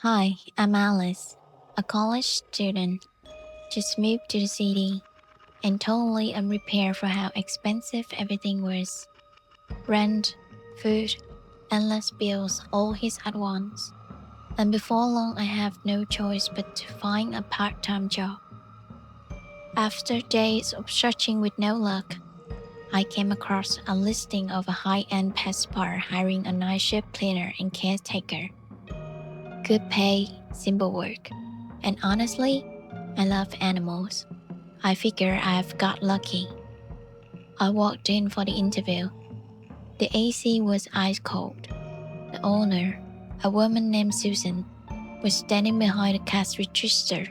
Hi, I'm Alice, a college student, just moved to the city and totally unprepared for how expensive everything was. Rent, food, endless bills all hit at once. And before long, I have no choice but to find a part time job. After days of searching with no luck, I came across a listing of a high end pet spa hiring a night shift cleaner and caretaker. Good pay, simple work. And honestly, I love animals. I figure I've got lucky. I walked in for the interview. The AC was ice cold. The owner, a woman named Susan, was standing behind the cash register.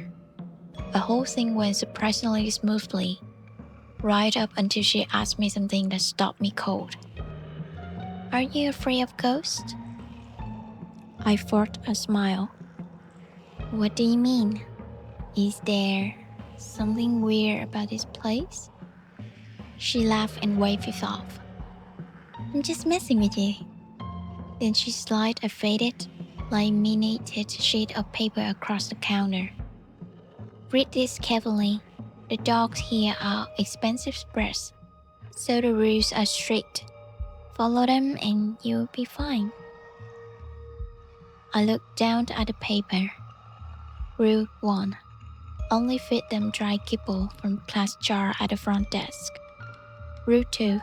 The whole thing went surprisingly smoothly, right up until she asked me something that stopped me cold. Are you afraid of ghosts? I forced a smile. What do you mean? Is there something weird about this place? She laughed and waved it off. I'm just messing with you. Then she slid a faded, laminated sheet of paper across the counter. Read this carefully. The dogs here are expensive spreads, so the rules are strict. Follow them and you'll be fine. I looked down at the paper. Rule 1. Only feed them dry kibble from glass jar at the front desk. Rule 2.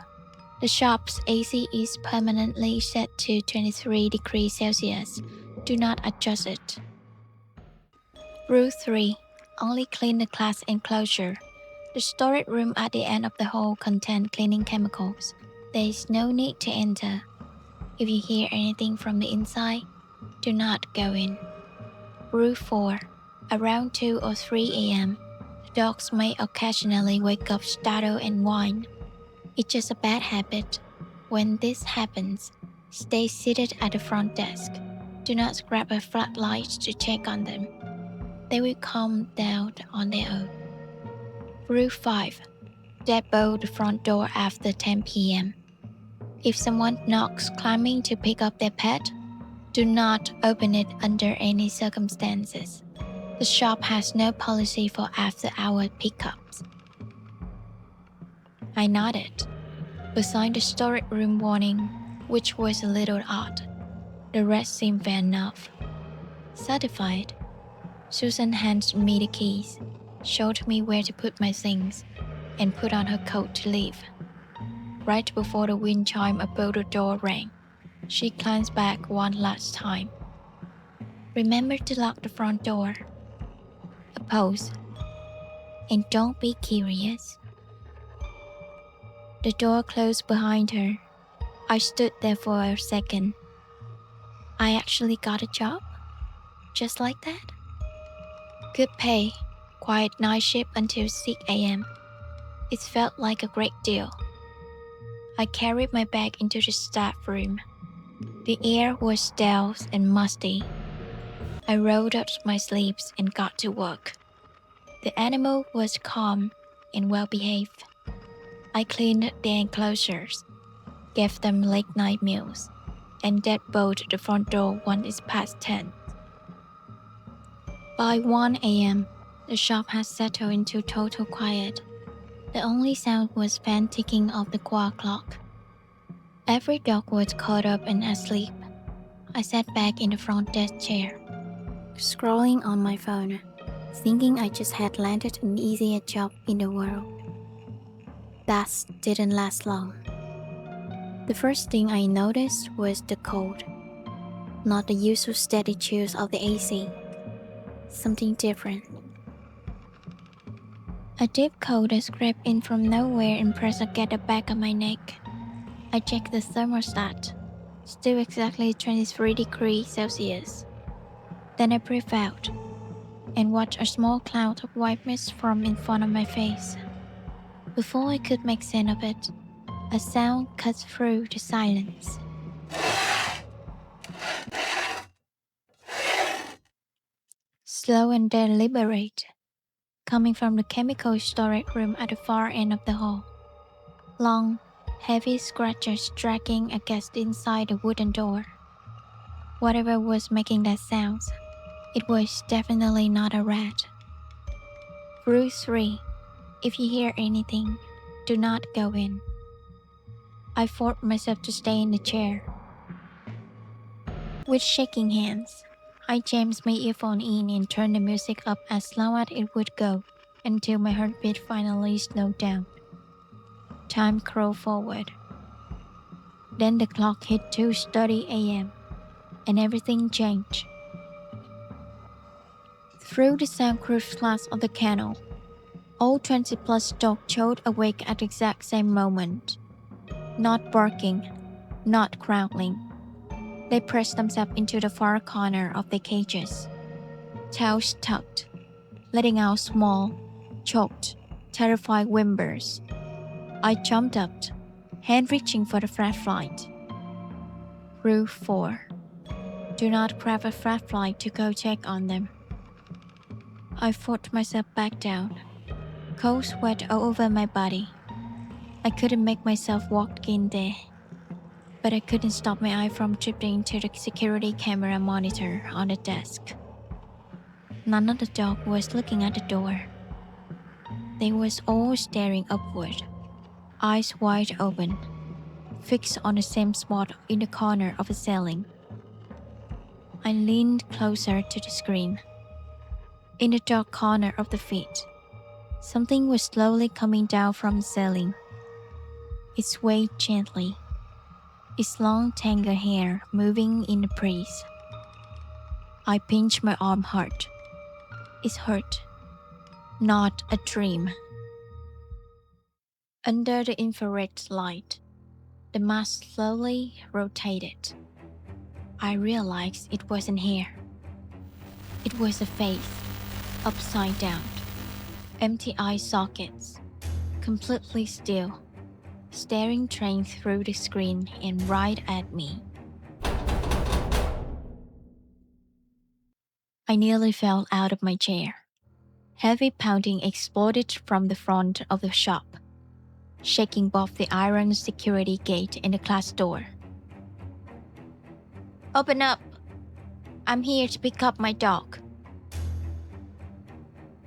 The shop's AC is permanently set to 23 degrees Celsius. Do not adjust it. Rule 3. Only clean the glass enclosure. The storage room at the end of the hall contains cleaning chemicals. There is no need to enter. If you hear anything from the inside, do not go in. Rule 4. Around 2 or 3 a.m., the dogs may occasionally wake up startled and whine. It's just a bad habit. When this happens, stay seated at the front desk. Do not grab a flashlight to check on them. They will calm down on their own. Rule 5. Deadbolt the front door after 10 p.m. If someone knocks climbing to pick up their pet, do not open it under any circumstances. The shop has no policy for after-hour pickups. I nodded. Beside the storage room warning, which was a little odd, the rest seemed fair enough. Satisfied, Susan handed me the keys, showed me where to put my things, and put on her coat to leave. Right before the wind chime above the door rang, she glanced back one last time. Remember to lock the front door. A pause. And don't be curious. The door closed behind her. I stood there for a second. I actually got a job? Just like that? Good pay, quiet night shift until 6 a.m. It felt like a great deal. I carried my bag into the staff room. The air was stale and musty. I rolled up my sleeves and got to work. The animal was calm and well behaved. I cleaned the enclosures, gave them late night meals, and deadbolted the front door once it's past 10. By 1 a.m., the shop had settled into total quiet. The only sound was fan ticking of the clock. Every dog was caught up and asleep. I sat back in the front desk chair, scrolling on my phone, thinking I just had landed an easier job in the world. That didn't last long. The first thing I noticed was the cold. Not the usual steady chills of the AC. Something different. A deep cold that scraped in from nowhere and pressed against the back of my neck. I checked the thermostat. Still exactly 23 degrees Celsius. Then I breathed out and watched a small cloud of white mist form in front of my face. Before I could make sense of it, a sound cut through the silence. Slow and deliberate, coming from the chemical storage room at the far end of the hall. Long, heavy scratches dragging against the inside the wooden door. Whatever was making that sound, It was definitely not a rat. Rule 3. If you hear anything, do not go in. I forced myself to stay in the chair. With shaking hands, I jammed my earphone in and turned the music up as loud as it would go until my heartbeat finally slowed down. Time crawled forward. Then the clock hit 2:30 a.m. and everything changed. Through the soundproof glass of the kennel, all 20-plus dogs showed awake at the exact same moment. Not barking, not growling. They pressed themselves into the far corner of their cages, tails tucked, letting out small, choked, terrified whimpers. I jumped up, hand reaching for the flashlight. Rule 4. Do not grab a flashlight to go check on them. I forced myself back down, cold sweat all over my body. I couldn't make myself walk in there, but I couldn't stop my eye from drifting to the security camera monitor on the desk. None of the dogs was looking at the door. They was all staring upward, eyes wide open, fixed on the same spot in the corner of the ceiling. I leaned closer to the screen. In the dark corner of the feed, something was slowly coming down from the ceiling. It swayed gently, its long tangled hair moving in the breeze. I pinched my arm hard. It hurt, not a dream. Under the infrared light, the mask slowly rotated. I realized it wasn't hair. It was a face, upside down, empty eye sockets, completely still, staring straight through the screen and right at me. I nearly fell out of my chair. Heavy pounding exploded from the front of the shop, shaking both the iron security gate and the glass door. Open up! I'm here to pick up my dog.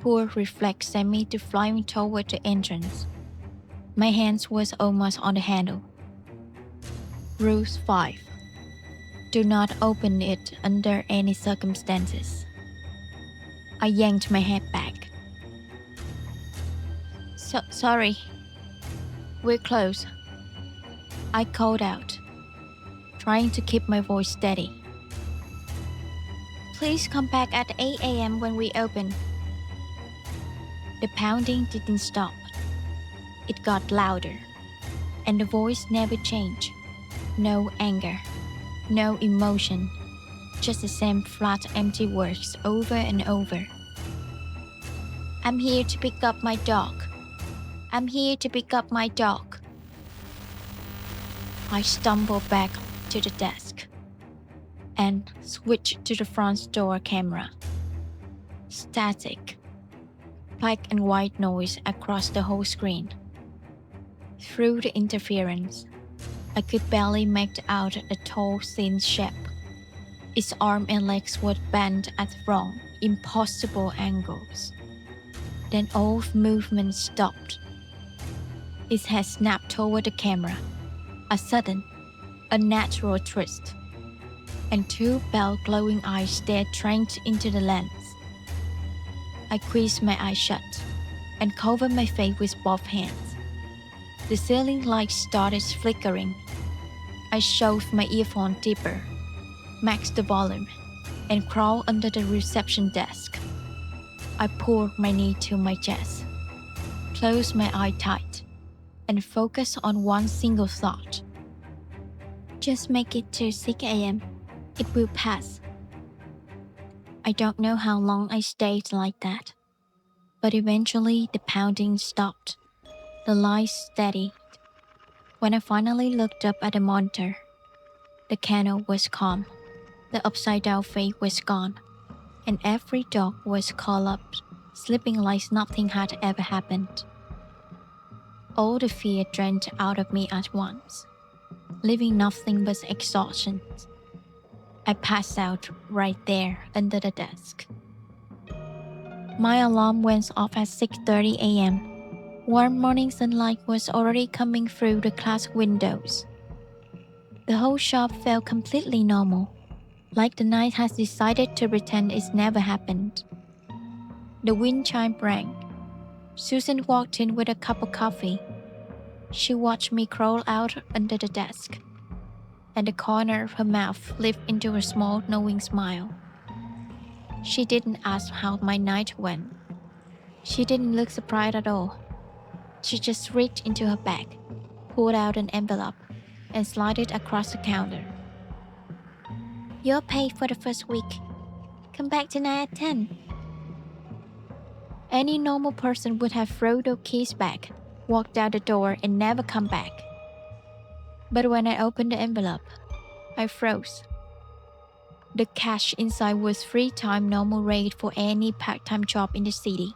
Poor reflex sent me to flying toward the entrance. My hands was almost on the handle. Rule 5. Do not open it under any circumstances. I yanked my head back. Sorry. We're closed. I called out, trying to keep my voice steady. Please come back at 8 a.m. when we open. The pounding didn't stop. It got louder, and the voice never changed. No anger, no emotion, just the same flat, empty words over and over. I'm here to pick up my dog. I'm here to pick up my dog. I stumbled back to the desk and switched to the front door camera. Static, black and white noise across the whole screen. Through the interference, I could barely make out a tall, thin shape. Its arms and legs were bent at wrong, impossible angles. Then all movement stopped. Its head snapped toward the camera, a sudden, unnatural twist, and two pale glowing eyes stared straight into the lens. I squeezed my eyes shut and covered my face with both hands. The ceiling light started flickering. I shoved my earphone deeper, maxed the volume, and crawled under the reception desk. I pulled my knee to my chest, closed my eye tight, and focused on one single thought. Just make it to 6 a.m. It will pass. I don't know how long I stayed like that, but eventually the pounding stopped. The lights steadied. When I finally looked up at the monitor, the kennel was calm, the upside-down face was gone, and every dog was curled up, sleeping like nothing had ever happened. All the fear drained out of me at once, leaving nothing but exhaustion. I passed out right there under the desk. My alarm went off at 6:30 a.m. Warm morning sunlight was already coming through the class windows. The whole shop felt completely normal, like the night has decided to pretend it's never happened. The wind chime rang. Susan walked in with a cup of coffee. She watched me crawl out under the desk, and the corner of her mouth lifted into a small, knowing smile. She didn't ask how my night went. She didn't look surprised at all. She just reached into her bag, pulled out an envelope, and slid it across the counter. "You're paid for the first week. Come back tonight at 10. Any normal person would have thrown the keys back, walked out the door, and never come back. But when I opened the envelope, I froze. The cash inside was 3 times normal rate for any part-time job in the city.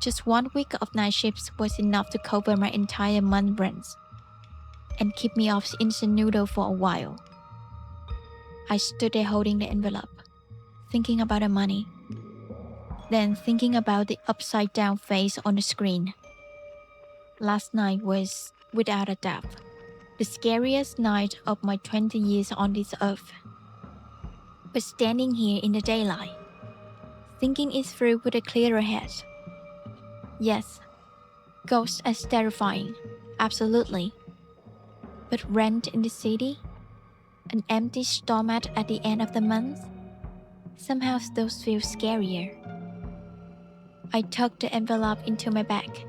Just 1 week of night shifts was enough to cover my entire month rents and keep me off instant noodle for a while. I stood there holding the envelope, thinking about the money, then thinking about the upside-down face on the screen. Last night was, without a doubt, the scariest night of my 20 years on this earth. But standing here in the daylight, thinking it through with a clearer head. Yes, ghosts are terrifying, absolutely. But rent in the city? An empty stomach at the end of the month? Somehow those feel scarier. I tucked the envelope into my bag,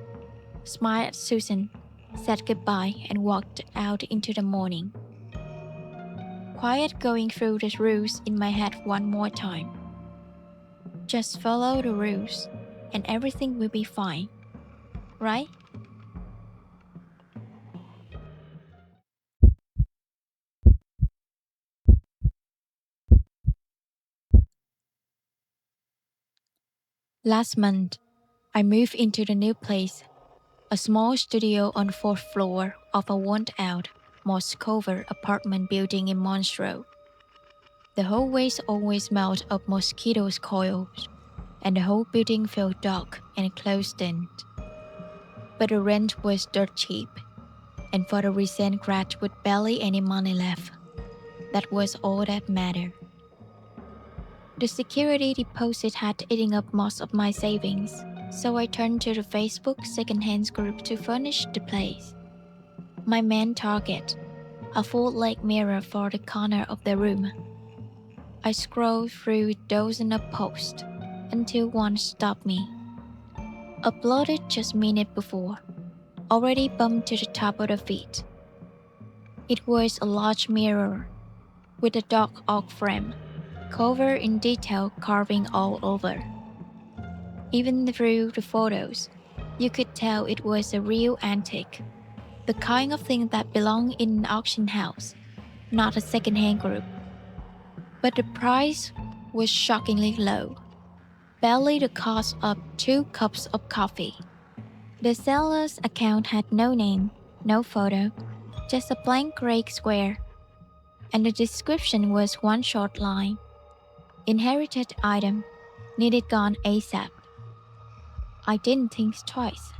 smiled at Susan, said goodbye, and walked out into the morning. Quiet going through the rules in my head one more time. Just follow the rules, and everything will be fine, right? Last month, I moved into the new place, a small studio on the 4th floor of a worn-out, moss-covered apartment building in Montreux. The hallways always smelled of mosquito coils, and the whole building felt dark and closed-in. But the rent was dirt cheap, and for the recent grad with barely any money left, that was all that mattered. The security deposit had eaten up most of my savings, so I turned to the Facebook secondhand group to furnish the place. My main target, a full-length mirror for the corner of the room. I scrolled through dozens of posts until one stopped me. Uploaded just minutes before, already bumped to the top of the feed. It was a large mirror with a dark oak frame, covered in detailed carving all over. Even through the photos, you could tell it was a real antique, the kind of thing that belonged in an auction house, not a second-hand group. But the price was shockingly low, barely the cost of 2 cups of coffee. The seller's account had no name, no photo, just a blank gray square, and the description was one short line. Inherited item, needed gone ASAP. I didn't think twice.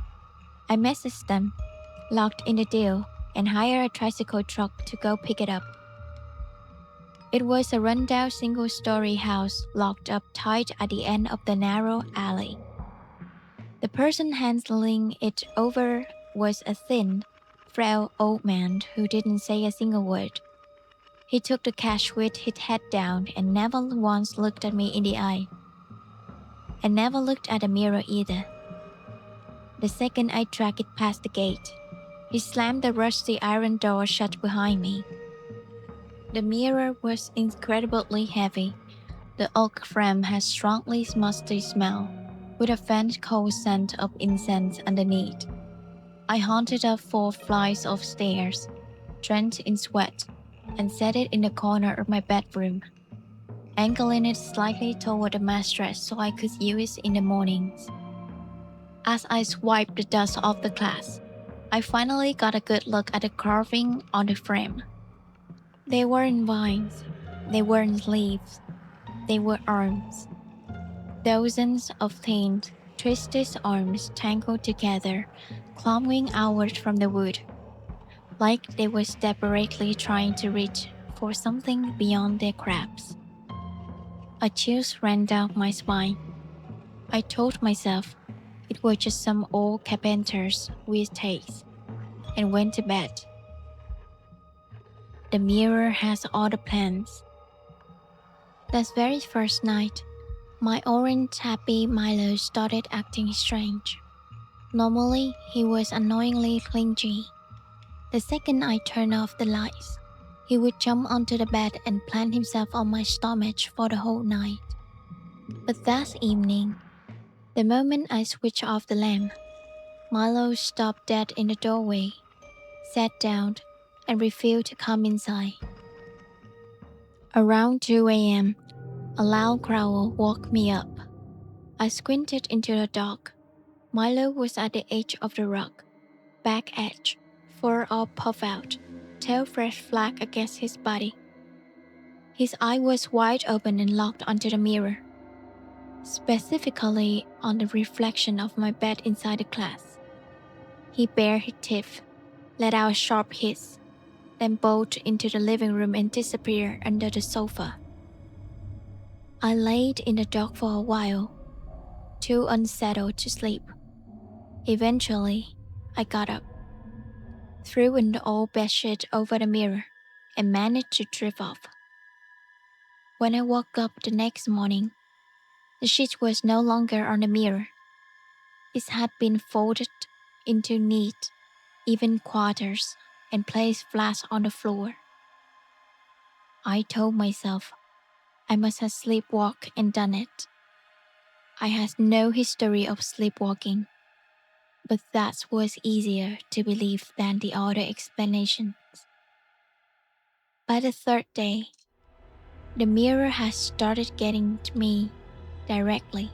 I messaged them, locked in the deal, and hired a tricycle truck to go pick it up. It was a rundown single-story house locked up tight at the end of the narrow alley. The person handling it over was a thin, frail old man who didn't say a single word. He took the cash with his head down and never once looked at me in the eye. I never looked at the mirror either. The second I dragged it past the gate, he slammed the rusty iron door shut behind me. The mirror was incredibly heavy. The oak frame had strongly musty smell, with a faint cold scent of incense underneath. I haunted up 4 flights of stairs, drenched in sweat, and set it in the corner of my bedroom, angling it slightly toward the mattress so I could use it in the mornings. As I swiped the dust off the glass, I finally got a good look at the carving on the frame. They were in vines, They weren't leaves, they were arms. Dozens of thin, twisted arms tangled together, clawing outward from the wood, like they were desperately trying to reach for something beyond their grasp. A chill ran down my spine. I told myself it was just some old carpenter's weird taste, and went to bed. The mirror has all the plans. That very first night, my orange happy Milo started acting strange. Normally, he was annoyingly clingy. The second I turned off the lights, he would jump onto the bed and plant himself on my stomach for the whole night. But that evening, the moment I switched off the lamp, Milo stopped dead in the doorway, sat down, and refused to come inside. Around 2 a.m., a loud growl woke me up. I squinted into the dark. Milo was at the edge of the rug, back edge, fur all puffed out, tail fresh flat against his body. His eye was wide open and locked onto the mirror, specifically on the reflection of my bed inside the class. He bared his teeth, let out a sharp hiss, then bolted into the living room and disappeared under the sofa. I laid in the dark for a while, too unsettled to sleep. Eventually, I got up, threw an old bedsheet over the mirror, and managed to drift off. When I woke up the next morning, the sheet was no longer on the mirror. It had been folded into neat, even quarters and placed flat on the floor. I told myself I must have sleepwalked and done it. I had no history of sleepwalking, but that was easier to believe than the other explanations. By the third day, the mirror had started getting to me directly.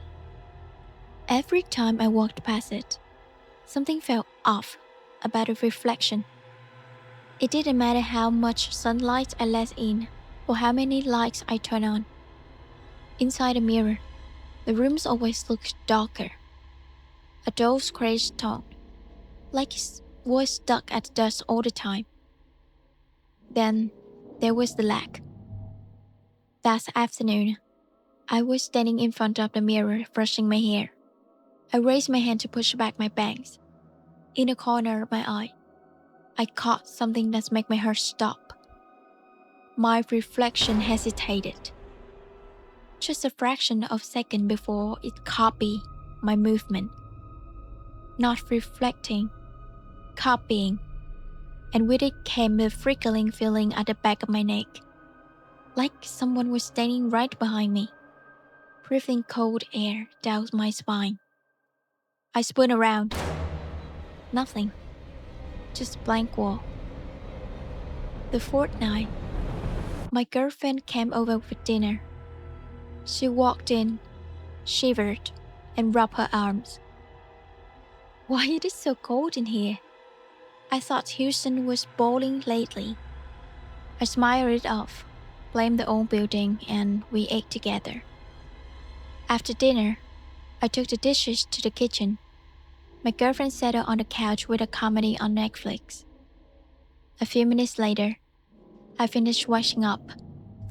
Every time I walked past it, something felt off about the reflection. It didn't matter how much sunlight I let in or how many lights I turned on. Inside the mirror, the rooms always looked darker. A dull gray tone, like it was stuck at dust all the time. Then there was the lag. That afternoon, I was standing in front of the mirror brushing my hair. I raised my hand to push back my bangs. In the corner of my eye, I caught something that made my heart stop. My reflection hesitated. Just a fraction of a second before it copied my movement. Not reflecting, copying, and with it came the prickling feeling at the back of my neck, like someone was standing right behind me, breathing cold air down my spine. I spun around. Nothing, just blank wall. The fourth night, my girlfriend came over for dinner. She walked in, shivered, and rubbed her arms. Why is it so cold in here? I thought Houston was boiling lately. I smiled it off, blamed the old building, and we ate together. After dinner, I took the dishes to the kitchen. My girlfriend settled on the couch with a comedy on Netflix. A few minutes later, I finished washing up,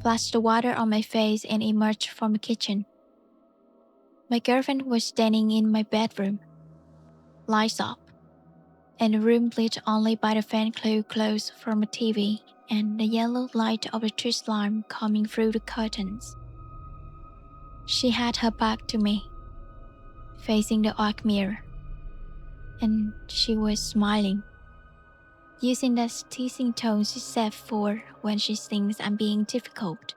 flashed the water on my face, and emerged from the kitchen. My girlfriend was standing in my bedroom, lights off, and the room lit only by the fan close from a TV and the yellow light of a street lamp coming through the curtains. She had her back to me, facing the arc mirror, and she was smiling, using that teasing tone she said for when she thinks I'm being difficult.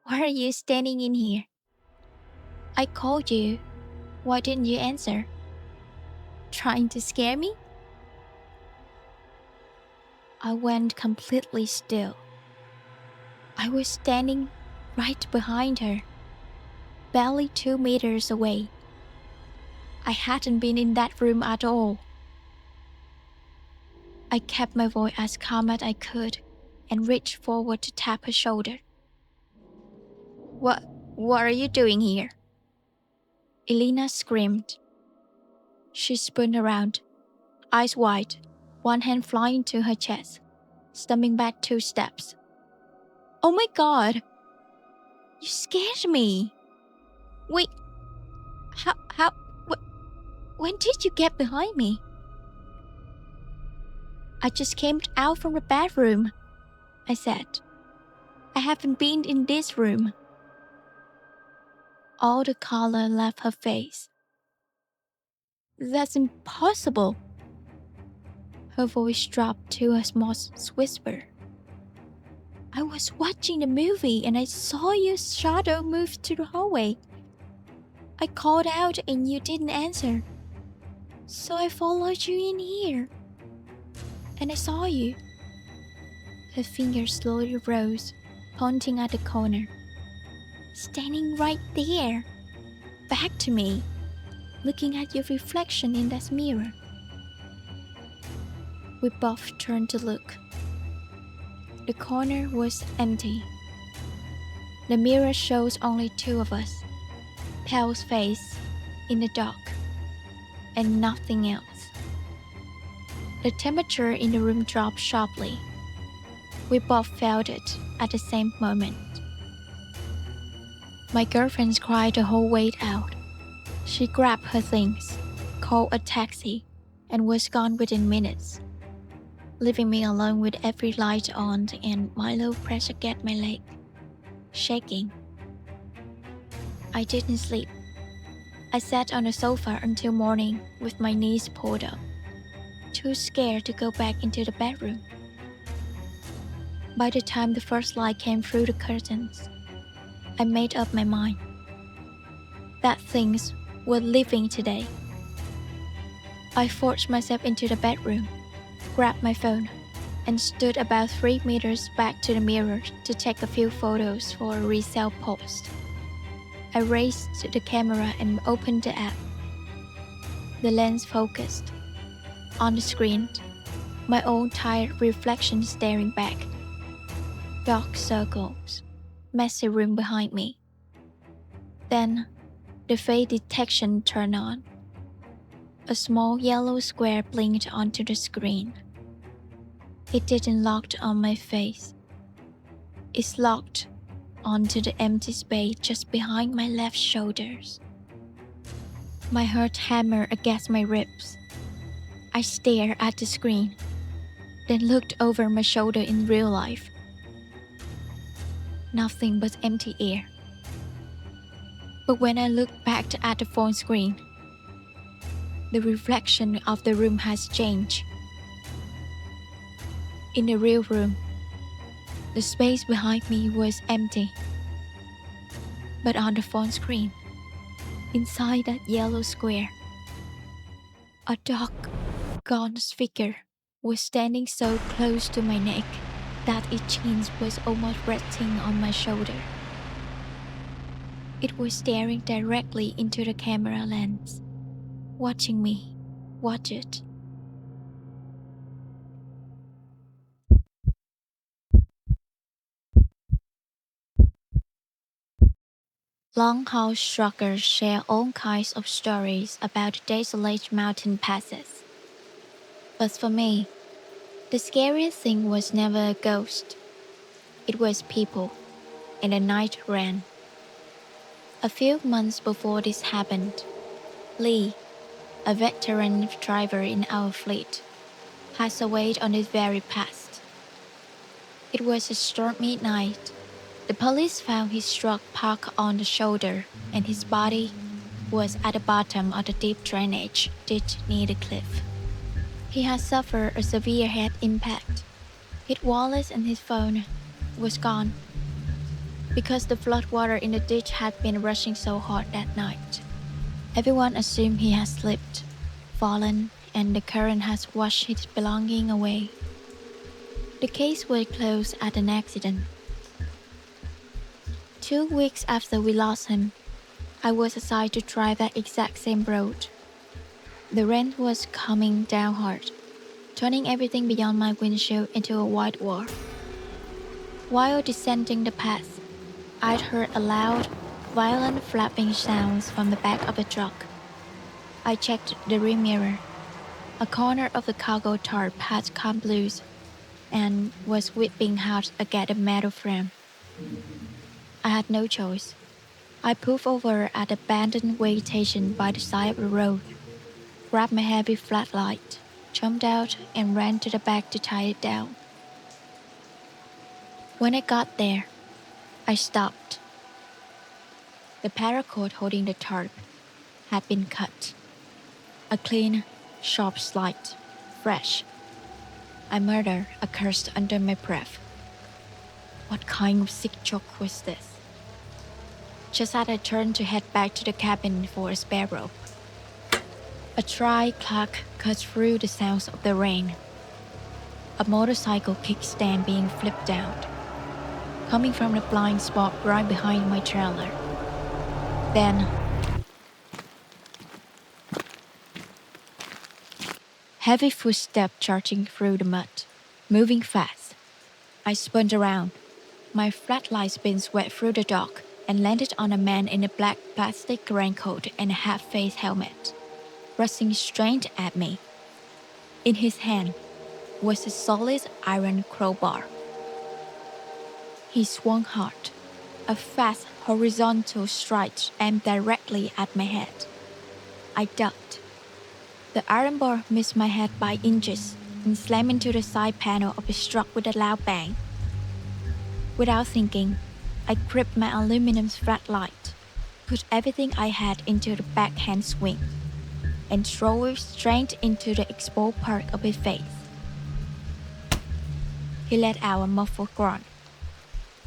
Why are you standing in here? I called you. Why didn't you answer? Trying to scare me? I went completely still. I was standing right behind her, barely 2 meters away. I hadn't been in that room at all. I kept my voice as calm as I could, and reached forward to tap her shoulder. What are you doing here? Elena screamed. She spun around, eyes wide, one hand flying to her chest, stumbling back 2 steps. Oh my God! You scared me! Wait, when did you get behind me? I just came out from the bathroom, I said. I haven't been in this room. All the color left her face. That's impossible. Her voice dropped to a small whisper. I was watching the movie and I saw your shadow move to the hallway. I called out and you didn't answer. So I followed you in here. And I saw you. Her fingers slowly rose, pointing at the corner. Standing right there. Back to me. Looking at your reflection in that mirror. We both turned to look. The corner was empty. The mirror shows only 2 of us. Pale's face in the dark. And nothing else. The temperature in the room dropped sharply. We both felt it at the same moment. My girlfriend cried the whole way out. She grabbed her things, called a taxi, and was gone within minutes, leaving me alone with every light on and my low pressure against my leg, shaking. I didn't sleep. I sat on the sofa until morning with my knees pulled up, too scared to go back into the bedroom. By the time the first light came through the curtains, I made up my mind that things were living today. I forced myself into the bedroom, grabbed my phone, and stood about 3 meters back to the mirror to take a few photos for a resale post. I raised the camera and opened the app. The lens focused. On the screen, my own tired reflection staring back. Dark circles, messy room behind me. Then, the face detection turned on. A small yellow square blinked onto the screen. It didn't lock on my face. It's locked onto the empty space just behind my left shoulders. My heart hammered against my ribs. I stared at the screen, then looked over my shoulder in real life. Nothing but empty air. But when I looked back at the phone screen, the reflection of the room has changed. In the real room, the space behind me was empty. But on the phone screen, inside that yellow square, a dark, gaunt figure was standing so close to my neck that its chin was almost resting on my shoulder. It was staring directly into the camera lens, watching me watch it. Longhouse truckers share all kinds of stories about desolate mountain passes. But for me, the scariest thing was never a ghost. It was people, and the night ran. A few months before this happened, Lee, a veteran driver in our fleet, passed away on this very path. It was a stormy night. The police found his truck parked on the shoulder, and his body was at the bottom of the deep drainage ditch near the cliff. He had suffered a severe head impact. His wallet and his phone was gone because the floodwater in the ditch had been rushing so hard that night. Everyone assumed he had slipped, fallen, and the current has washed his belongings away. The case was closed at an accident. 2 weeks after we lost him, I was assigned to drive that exact same road. The rain was coming down hard, turning everything beyond my windshield into a white wall. While descending the path, I'd heard a loud, violent flapping sounds from the back of the truck. I checked the rear mirror. A corner of the cargo tarp had come loose and was whipping hard against the metal frame. I had no choice. I pulled over at the abandoned weigh station by the side of the road, grabbed my heavy flashlight, jumped out, and ran to the back to tie it down. When I got there, I stopped. The paracord holding the tarp had been cut. A clean, sharp slice, fresh. I muttered a curse under my breath. What kind of sick joke was this? Just as I turned to head back to the cabin for a spare rope, a dry clack cut through the sounds of the rain. A motorcycle kickstand being flipped out, coming from the blind spot right behind my trailer. Then, heavy footsteps charging through the mud, moving fast. I spun around. My flashlight spin swept through the dock and landed on a man in a black plastic raincoat and a half-face helmet, rushing straight at me. In his hand was a solid iron crowbar. He swung hard, a fast horizontal strike aimed directly at my head. I ducked. The iron bar missed my head by inches and slammed into the side panel of the truck with a loud bang. Without thinking, I gripped my aluminum flashlight, put everything I had into the backhand swing, and drove it straight into the exposed part of his face. He let out a muffled grunt.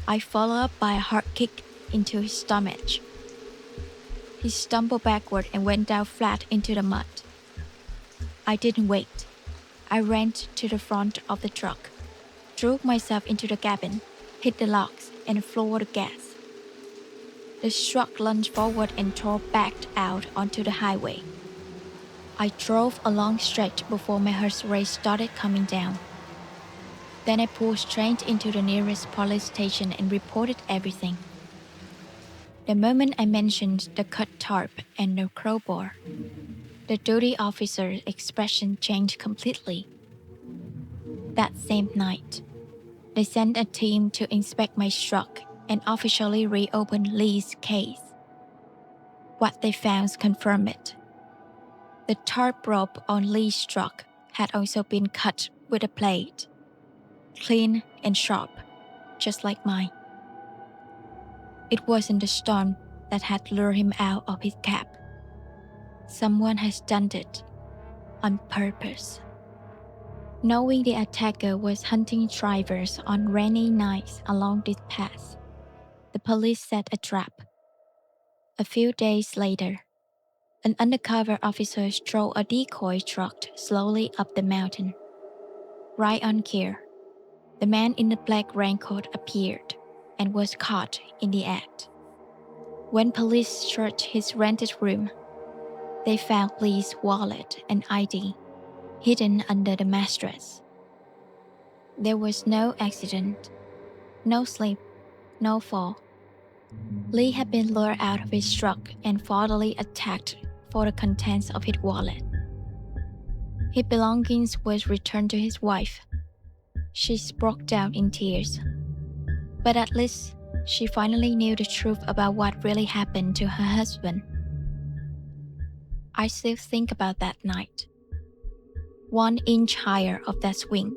I followed up by a hard kick into his stomach. He stumbled backward and went down flat into the mud. I didn't wait. I ran to the front of the truck, threw myself into the cabin, hit the locks, and floored the gas. The truck lunged forward and tore back out onto the highway. I drove a long stretch before my heart rate started coming down. Then I pulled straight into the nearest police station and reported everything. The moment I mentioned the cut tarp and the crowbar, the duty officer's expression changed completely. That same night, they sent a team to inspect my truck and officially reopen Lee's case. What they found confirmed it. The tarp rope on Lee's truck had also been cut with a blade, clean and sharp, just like mine. It wasn't the storm that had lured him out of his cab. Someone has done it on purpose. Knowing the attacker was hunting drivers on rainy nights along this path, the police set a trap. A few days later, an undercover officer drove a decoy truck slowly up the mountain. Right on cue, the man in the black raincoat appeared and was caught in the act. When police searched his rented room, they found Lee's wallet and ID hidden under the mattress. There was no accident, no slip, no fall. Lee had been lured out of his truck and fatally attacked for the contents of his wallet. His belongings was returned to his wife. She broke down in tears. But at least she finally knew the truth about what really happened to her husband. I still think about that night. 1 inch higher of that swing,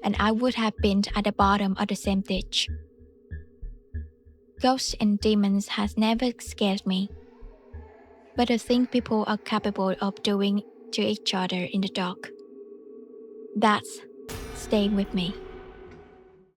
and I would have been at the bottom of the same ditch. Ghosts and demons has never scared me, but the thing people are capable of doing to each other in the dark, that's staying with me.